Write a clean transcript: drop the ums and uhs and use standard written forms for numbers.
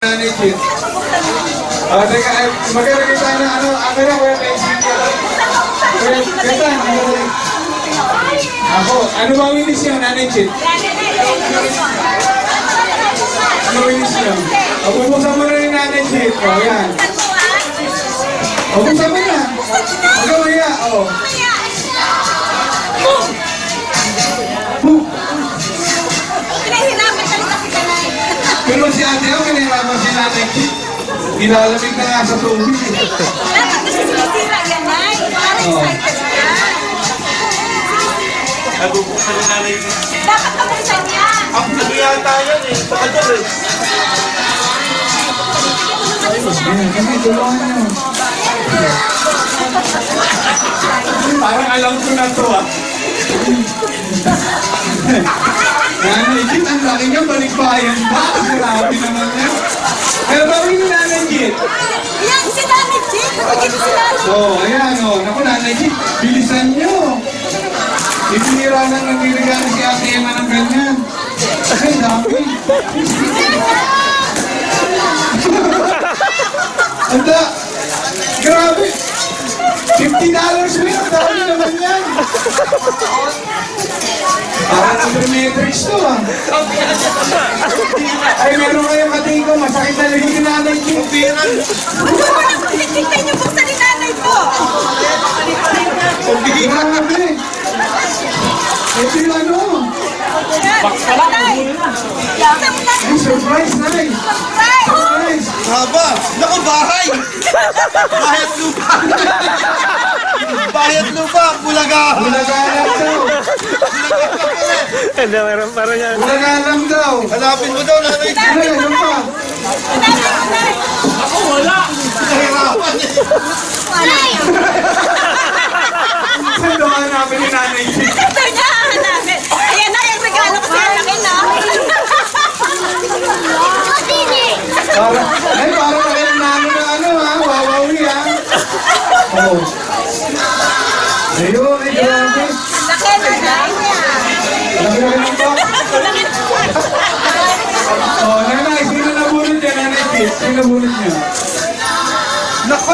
Nanay Chit. Teka, magkakagay tayo ng ano, ako na kuya Bensin ka. Kaya, ako, ano ba winis niyo, Nanay Chit? Ano winis niyo? Bubuksan mo na rin Nanay Chit. O, yan. Bubuksan mo na. Huwag kaya, o. Pero si ate ako, kinahirapan si Nanay Chit. Nilalamig na nga sa tubig. Dapat kasi sinisira yan, Nay. Parang excited ka. Nabubuksan na Nanay Chit. Dapat pabuksan yan. Ang sabi yata yan eh. Pakador eh. Kasi tulungan niyo. Parang alam ko na to ah. Nanay Chit, ang laki niya, balikbayan ba? Grabe naman yan. Pero bawin ni Nanay Chit. Yan, si Nanay Chit. Nakikita si Nanay. Ayan o. Naku, Nanay Chit, bilisan niyo. Itinira na nagririgano si Ate Emma ng ganyan. Ay, dami. Anda, grabe. $50 rin, ang dami naman yan. Parang numbermetrics to ah. Ay, meron kayong katingin ko, masakit na lagi ni Nanay Chit. Tingnan niyo buksan ni Nanay po. Grabe. Ito yung ano. Box pa lang. Ay, surprise, Nay. Surprise. Haba! Naku, bahay! Bayad lupa! Bayad lupa! Bulaga! Bulaga lang daw. Hindi, meron parang yan. Bulaga lang daw. Hanapin mo daw, Nanay Chit! Ano, ano pa? Ako, wala! Nahirapan eh! Nay! Saan daw hanapin ni Nanay Chit? Ito niya, hanapin. Ayan na, yung regalo ko sa akin, no? Parang kayo nalo na ano ha, wawawi ha. Oh. Ayun, ay grabe. Laki na, Nay. Laki ng box. Oh, Nanay, sino nabunod niya, Nanay Chit? Sino nabunod niya? Naku!